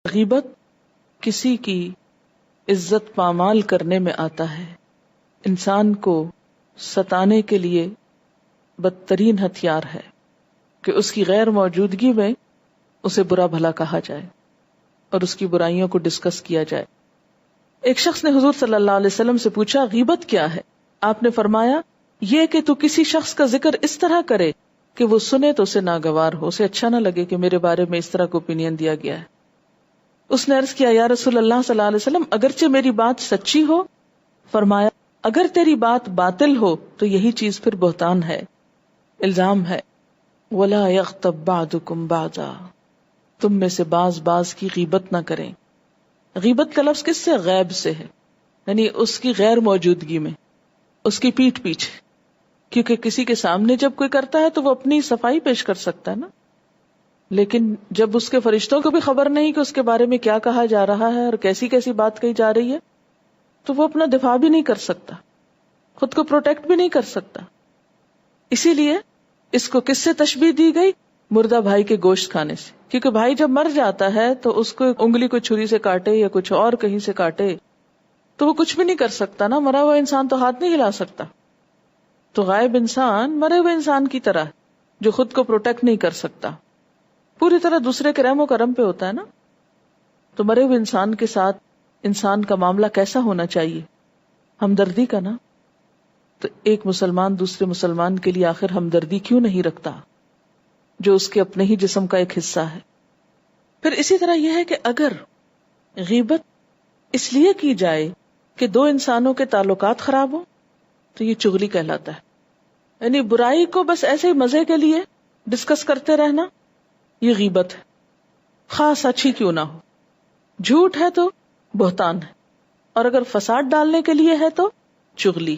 غیبت کسی کی عزت پامال کرنے میں آتا ہے، انسان کو ستانے کے لیے بدترین ہتھیار ہے کہ اس کی غیر موجودگی میں اسے برا بھلا کہا جائے اور اس کی برائیوں کو ڈسکس کیا جائے۔ ایک شخص نے حضور صلی اللہ علیہ وسلم سے پوچھا غیبت کیا ہے؟ آپ نے فرمایا یہ کہ تو کسی شخص کا ذکر اس طرح کرے کہ وہ سنے تو اسے ناگوار ہو، اسے اچھا نہ لگے کہ میرے بارے میں اس طرح کا اوپینین دیا گیا ہے۔ اس نے عرض کیا یا رسول اللہ صلی اللہ علیہ وسلم اگرچہ میری بات سچی ہو؟ فرمایا اگر تیری بات باطل ہو تو یہی چیز پھر بہتان ہے، الزام ہے۔ وَلَا يَغْتَبْ بَعْضُكُمْ بَعْضًا، تم میں سے بعض کی غیبت نہ کریں۔ غیبت کا لفظ کس سے؟ غیب سے ہے، یعنی اس کی غیر موجودگی میں، اس کی پیٹھ پیچھے، کیونکہ کسی کے سامنے جب کوئی کرتا ہے تو وہ اپنی صفائی پیش کر سکتا ہے نا، لیکن جب اس کے فرشتوں کو بھی خبر نہیں کہ اس کے بارے میں کیا کہا جا رہا ہے اور کیسی کیسی بات کہی جا رہی ہے، تو وہ اپنا دفاع بھی نہیں کر سکتا، خود کو پروٹیکٹ بھی نہیں کر سکتا۔ اسی لیے اس کو کس سے تشبیہ دی گئی؟ مردہ بھائی کے گوشت کھانے سے، کیونکہ بھائی جب مر جاتا ہے تو اس کو انگلی کو چھری سے کاٹے یا کچھ اور کہیں سے کاٹے تو وہ کچھ بھی نہیں کر سکتا نا، مرا ہوا انسان تو ہاتھ نہیں ہلا سکتا۔ تو غائب انسان مرے ہوئے انسان کی طرح جو خود کو پروٹیکٹ نہیں کر سکتا، پوری طرح دوسرے کے رحم و کرم پہ ہوتا ہے نا۔ تو مرے ہوئے انسان کے ساتھ انسان کا معاملہ کیسا ہونا چاہیے؟ ہمدردی کا نا۔ تو ایک مسلمان دوسرے مسلمان کے لیے آخر ہمدردی کیوں نہیں رکھتا جو اس کے اپنے ہی جسم کا ایک حصہ ہے؟ پھر اسی طرح یہ ہے کہ اگر غیبت اس لیے کی جائے کہ دو انسانوں کے تعلقات خراب ہوں تو یہ چغلی کہلاتا ہے، یعنی برائی کو بس ایسے ہی مزے کے لیے ڈسکس کرتے رہنا، یہ غیبت ہے، خاص اچھی کیوں نہ ہو۔ جھوٹ ہے تو بہتان ہے، اور اگر فساد ڈالنے کے لیے ہے تو چغلی۔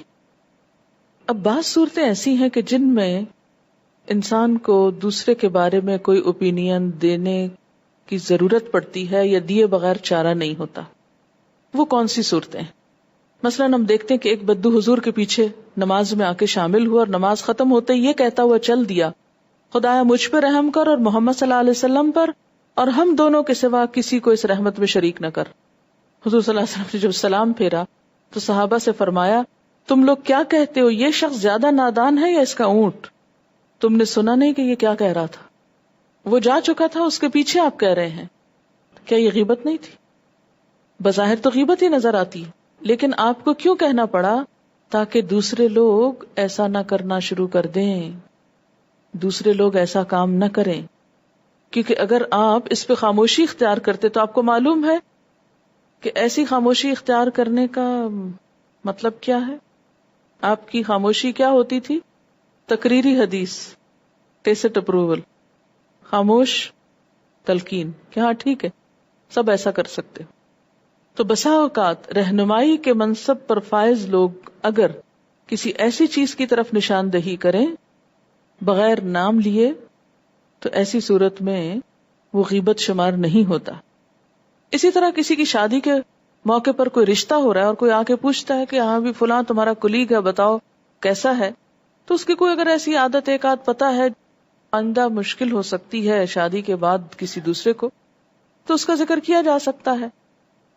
اب بعض صورتیں ایسی ہیں کہ جن میں انسان کو دوسرے کے بارے میں کوئی اوپینین دینے کی ضرورت پڑتی ہے یا دیے بغیر چارہ نہیں ہوتا۔ وہ کون سی صورتیں ہیں؟ مثلا ہم دیکھتے ہیں کہ ایک بدو حضور کے پیچھے نماز میں آ کے شامل ہوا اور نماز ختم ہوتے ہی یہ کہتا ہوا چل دیا خدایا مجھ پہ رحم کر اور محمد صلی اللہ علیہ وسلم پر، اور ہم دونوں کے سوا کسی کو اس رحمت میں شریک نہ کر۔ حضور صلی اللہ علیہ وسلم نے جب سلام پھیرا تو صحابہ سے فرمایا تم لوگ کیا کہتے ہو، یہ شخص زیادہ نادان ہے یا اس کا اونٹ؟ تم نے سنا نہیں کہ یہ کیا کہہ رہا تھا؟ وہ جا چکا تھا، اس کے پیچھے آپ کہہ رہے ہیں، کیا یہ غیبت نہیں تھی؟ بظاہر تو غیبت ہی نظر آتی ہے، لیکن آپ کو کیوں کہنا پڑا؟ تاکہ دوسرے لوگ ایسا نہ کرنا شروع کر دیں، دوسرے لوگ ایسا کام نہ کریں۔ کیونکہ اگر آپ اس پہ خاموشی اختیار کرتے تو آپ کو معلوم ہے کہ ایسی خاموشی اختیار کرنے کا مطلب کیا ہے۔ آپ کی خاموشی کیا ہوتی تھی؟ تقریری حدیث، ٹیسٹ اپروول، خاموش تلقین کہ ہاں ٹھیک ہے سب ایسا کر سکتے۔ تو بسا اوقات رہنمائی کے منصب پر فائز لوگ اگر کسی ایسی چیز کی طرف نشاندہی کریں بغیر نام لیے تو ایسی صورت میں وہ غیبت شمار نہیں ہوتا۔ اسی طرح کسی کی شادی کے موقع پر کوئی رشتہ ہو رہا ہے اور کوئی آ کے پوچھتا ہے کہ ہاں بھی فلاں تمہارا کلیگ ہے، بتاؤ کیسا ہے، تو اس کی کوئی اگر ایسی عادت ایک آدھ پتہ ہے آئندہ مشکل ہو سکتی ہے شادی کے بعد کسی دوسرے کو، تو اس کا ذکر کیا جا سکتا ہے۔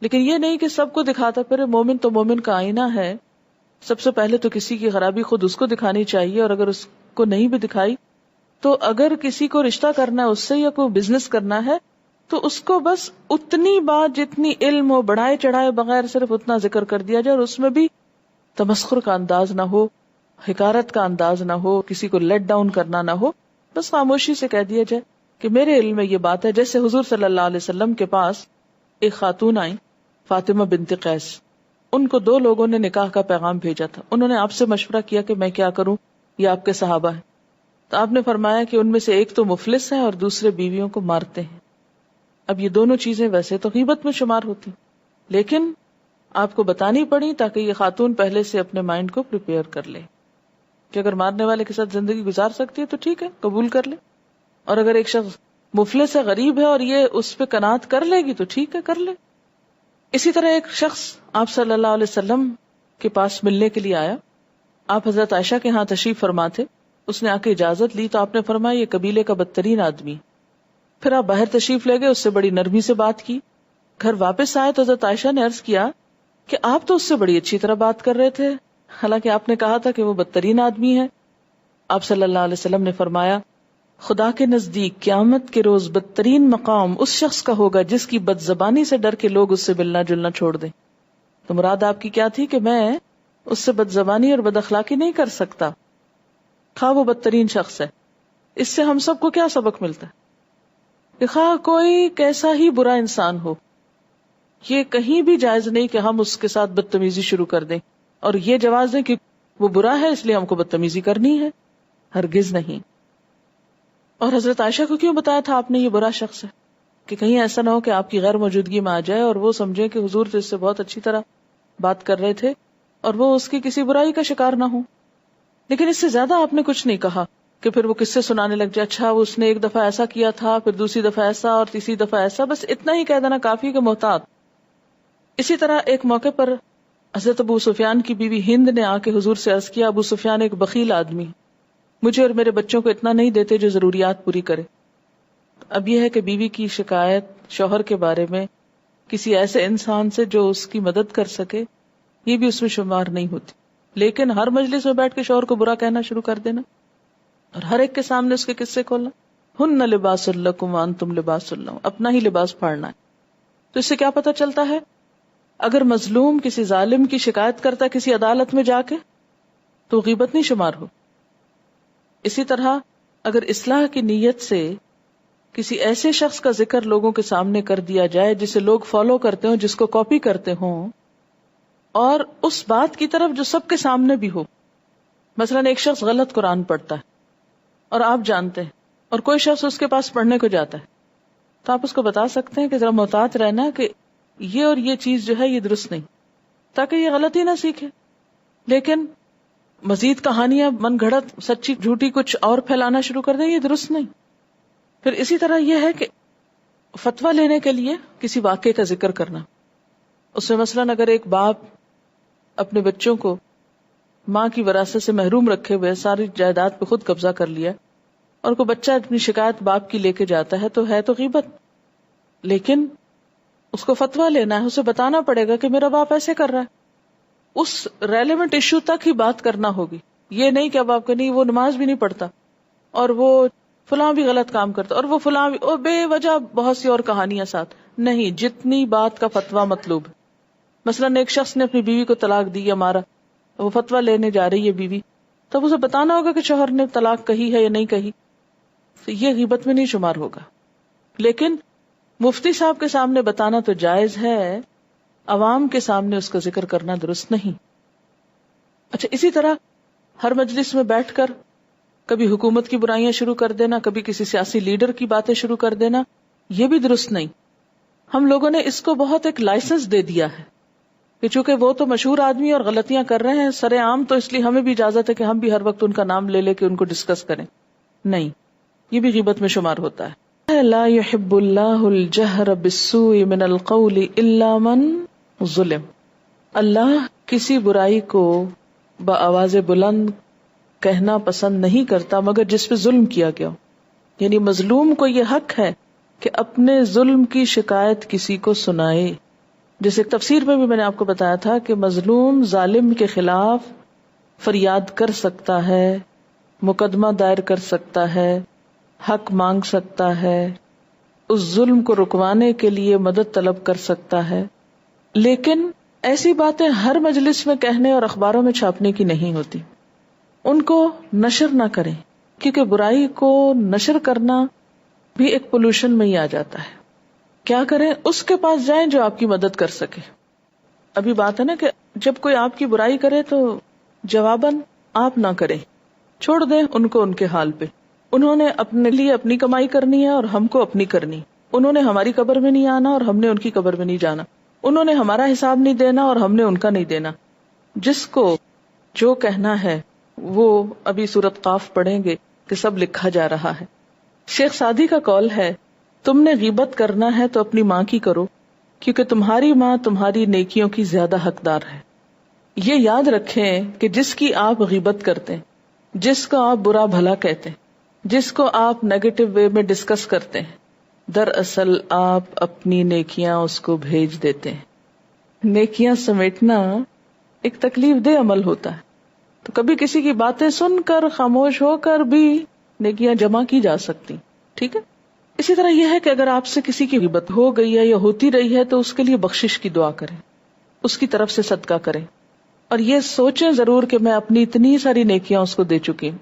لیکن یہ نہیں کہ سب کو دکھاتا پھر، مومن تو مومن کا آئینہ ہے، سب سے پہلے تو کسی کی خرابی خود اس کو دکھانی چاہیے، اور اگر اس کو نہیں بھی دکھائی تو اگر کسی کو رشتہ کرنا ہے اس سے یا کوئی بزنس کرنا ہے تو اس کو بس اتنی بات جتنی علم ہو بڑھائے چڑھائے بغیر صرف اتنا ذکر کر دیا جائے، اور اس میں بھی تمسخر کا انداز نہ ہو، حقارت کا انداز نہ ہو، کسی کو لیٹ ڈاؤن کرنا نہ ہو، بس خاموشی سے کہہ دیا جائے کہ میرے علم میں یہ بات ہے۔ جیسے حضور صلی اللہ علیہ وسلم کے پاس ایک خاتون آئی فاطمہ بنت قیس، ان کو دو لوگوں نے نکاح کا پیغام بھیجا تھا، انہوں نے آپ سے مشورہ کیا کہ میں کیا کروں، یہ آپ کے صحابہ ہیں، تو آپ نے فرمایا کہ ان میں سے ایک تو مفلس ہے اور دوسرے بیویوں کو مارتے ہیں۔ اب یہ دونوں چیزیں ویسے تو غیبت میں شمار ہوتی، لیکن آپ کو بتانی پڑی تاکہ یہ خاتون پہلے سے اپنے مائنڈ کو پریپیئر کر لے کہ اگر مارنے والے کے ساتھ زندگی گزار سکتی ہے تو ٹھیک ہے قبول کر لے، اور اگر ایک شخص مفلس ہے غریب ہے اور یہ اس پہ قناعت کر لے گی تو ٹھیک ہے کر لے۔ اسی طرح ایک شخص آپ صلی اللہ علیہ وسلم کے پاس ملنے کے لیے آیا، آپ حضرت عائشہ کے ہاں تشریف فرما تھے، اس نے آ کے اجازت لی تو آپ نے فرمایا یہ قبیلے کا بدترین آدمی، پھر آپ باہر تشریف لے گئے، اس سے بڑی نرمی سے بات کی، گھر واپس آئے تو حضرت عائشہ نے عرض کیا کہ آپ تو اس سے بڑی اچھی طرح بات کر رہے تھے، حالانکہ آپ نے کہا تھا کہ وہ بدترین آدمی ہے. آپ صلی اللہ علیہ وسلم نے فرمایا خدا کے نزدیک قیامت کے روز بدترین مقام اس شخص کا ہوگا جس کی بد زبانی سے ڈر کے لوگ اس سے ملنا جلنا چھوڑ دیں. تو مراد آپ کی کیا تھی کہ میں اس سے بد زبانی اور بد اخلاقی نہیں کر سکتا، خواہ وہ بدترین شخص ہے. اس سے ہم سب کو کیا سبق ملتا ہے کہ خواہ کوئی کیسا ہی برا انسان ہو، یہ کہیں بھی جائز نہیں کہ ہم اس کے ساتھ بدتمیزی شروع کر دیں اور یہ جواز دیں کہ وہ برا ہے اس لیے ہم کو بدتمیزی کرنی ہے. ہرگز نہیں. اور حضرت عائشہ کو کیوں بتایا تھا آپ نے یہ برا شخص ہے؟ کہ کہیں ایسا نہ ہو کہ آپ کی غیر موجودگی میں آ جائے اور وہ سمجھے کہ حضور تو اس سے بہت اچھی طرح بات کر رہے تھے اور وہ اس کی کسی برائی کا شکار نہ ہو. لیکن اس سے زیادہ آپ نے کچھ نہیں کہا کہ پھر وہ قصے سنانے لگ جائے، اچھا اس نے ایک دفعہ ایسا کیا تھا، پھر دوسری دفعہ ایسا اور تیسری دفعہ ایسا. بس اتنا ہی کہہ دینا کافی کہ محتاط. اسی طرح ایک موقع پر حضرت ابو سفیان کی بیوی ہند نے آ کے حضور سے عرض کیا ابو سفیان ایک بخیل آدمی، مجھے اور میرے بچوں کو اتنا نہیں دیتے جو ضروریات پوری کرے. اب یہ ہے کہ بیوی کی شکایت شوہر کے بارے میں کسی ایسے انسان سے جو اس کی مدد کر سکے، یہ بھی اس میں شمار نہیں ہوتی. لیکن ہر مجلس میں بیٹھ کے شوہر کو برا کہنا شروع کر دینا اور ہر ایک کے سامنے اس کے قصے کھولنا. ہن لباس لکم وانتم لباس لہم، اپنا ہی لباس پھاڑنا ہے. تو اس سے کیا پتہ چلتا ہے؟ اگر مظلوم کسی ظالم کی شکایت کرتا کسی عدالت میں جا کے تو غیبت نہیں شمار ہو. اسی طرح اگر اصلاح کی نیت سے کسی ایسے شخص کا ذکر لوگوں کے سامنے کر دیا جائے جسے لوگ فالو کرتے ہوں، جس کو کاپی کرتے ہوں، اور اس بات کی طرف جو سب کے سامنے بھی ہو. مثلا ایک شخص غلط قرآن پڑھتا ہے اور آپ جانتے ہیں اور کوئی شخص اس کے پاس پڑھنے کو جاتا ہے، تو آپ اس کو بتا سکتے ہیں کہ ذرا محتاط رہنا کہ یہ اور یہ چیز جو ہے یہ درست نہیں، تاکہ یہ غلطی نہ سیکھے. لیکن مزید کہانیاں من گھڑت سچی جھوٹی کچھ اور پھیلانا شروع کر دیں، یہ درست نہیں. پھر اسی طرح یہ ہے کہ فتویٰ لینے کے لیے کسی واقعے کا ذکر کرنا. اس میں مثلاً اگر ایک باپ اپنے بچوں کو ماں کی وراثت سے محروم رکھے ہوئے ساری جائیداد پہ خود قبضہ کر لیا اور کوئی بچہ اپنی شکایت باپ کی لے کے جاتا ہے تو غیبت. لیکن اس کو فتویٰ لینا ہے، اسے بتانا پڑے گا کہ میرا باپ ایسے کر رہا ہے. اس ریلیونٹ ایشو تک ہی بات کرنا ہوگی. یہ نہیں کہ اب آپ کو نہیں وہ نماز بھی نہیں پڑھتا اور وہ فلاں بھی غلط کام کرتا اور وہ فلاں بھی اور بے وجہ بہت سی اور کہانیاں ساتھ نہیں. جتنی بات کا فتویٰ مطلوب. مثلاً ایک شخص نے اپنی بیوی کو طلاق دی یا مارا، وہ فتویٰ لینے جا رہی ہے بیوی، تب اسے بتانا ہوگا کہ شوہر نے طلاق کہی ہے یا نہیں کہی. تو یہ غیبت میں نہیں شمار ہوگا. لیکن مفتی صاحب کے سامنے بتانا تو جائز ہے، عوام کے سامنے اس کا ذکر کرنا درست نہیں. اچھا، اسی طرح ہر مجلس میں بیٹھ کر کبھی حکومت کی برائیاں شروع کر دینا، کبھی کسی سیاسی لیڈر کی باتیں شروع کر دینا، یہ بھی درست نہیں. ہم لوگوں نے اس کو بہت ایک لائسنس دے دیا ہے کہ چونکہ وہ تو مشہور آدمی اور غلطیاں کر رہے ہیں سر عام، تو اس لیے ہمیں بھی اجازت ہے کہ ہم بھی ہر وقت ان کا نام لے لے کے ان کو ڈسکس کریں. نہیں، یہ بھی غیبت میں شمار ہوتا ہے. لا يحب اللہ الجہر بالسوء من القول الا من ظلم. اللہ کسی برائی کو بآواز بلند کہنا پسند نہیں کرتا مگر جس پہ ظلم کیا گیا ہو. یعنی مظلوم کو یہ حق ہے کہ اپنے ظلم کی شکایت کسی کو سنائے. جیسے تفسیر میں بھی میں نے آپ کو بتایا تھا کہ مظلوم ظالم کے خلاف فریاد کر سکتا ہے، مقدمہ دائر کر سکتا ہے، حق مانگ سکتا ہے، اس ظلم کو رکوانے کے لیے مدد طلب کر سکتا ہے. لیکن ایسی باتیں ہر مجلس میں کہنے اور اخباروں میں چھاپنے کی نہیں ہوتی. ان کو نشر نہ کریں، کیونکہ برائی کو نشر کرنا بھی ایک پولوشن میں ہی آ جاتا ہے. کیا کریں؟ اس کے پاس جائیں جو آپ کی مدد کر سکے. ابھی بات ہے نا کہ جب کوئی آپ کی برائی کرے تو جواباً آپ نہ کریں، چھوڑ دیں ان کو ان کے حال پہ. انہوں نے اپنے لیے اپنی کمائی کرنی ہے اور ہم کو اپنی کرنی. انہوں نے ہماری قبر میں نہیں آنا اور ہم نے ان کی قبر میں نہیں جانا. انہوں نے ہمارا حساب نہیں دینا اور ہم نے ان کا نہیں دینا. جس کو جو کہنا ہے وہ ابھی سورۃ قاف پڑھیں گے کہ سب لکھا جا رہا ہے. شیخ سعدی کا قول ہے، تم نے غیبت کرنا ہے تو اپنی ماں کی کرو، کیونکہ تمہاری ماں تمہاری نیکیوں کی زیادہ حقدار ہے. یہ یاد رکھیں کہ جس کی آپ غیبت کرتے ہیں، جس کو آپ برا بھلا کہتے ہیں، جس کو آپ نیگیٹو وے میں ڈسکس کرتے ہیں، دراصل آپ اپنی نیکیاں اس کو بھیج دیتے ہیں۔ نیکیاں سمیٹنا ایک تکلیف دہ عمل ہوتا ہے، تو کبھی کسی کی باتیں سن کر خاموش ہو کر بھی نیکیاں جمع کی جا سکتی، ٹھیک ہے۔ اسی طرح یہ ہے کہ اگر آپ سے کسی کی غیبت ہو گئی ہے یا ہوتی رہی ہے تو اس کے لیے بخشش کی دعا کریں، اس کی طرف سے صدقہ کریں، اور یہ سوچیں ضرور کہ میں اپنی اتنی ساری نیکیاں اس کو دے چکی ہوں،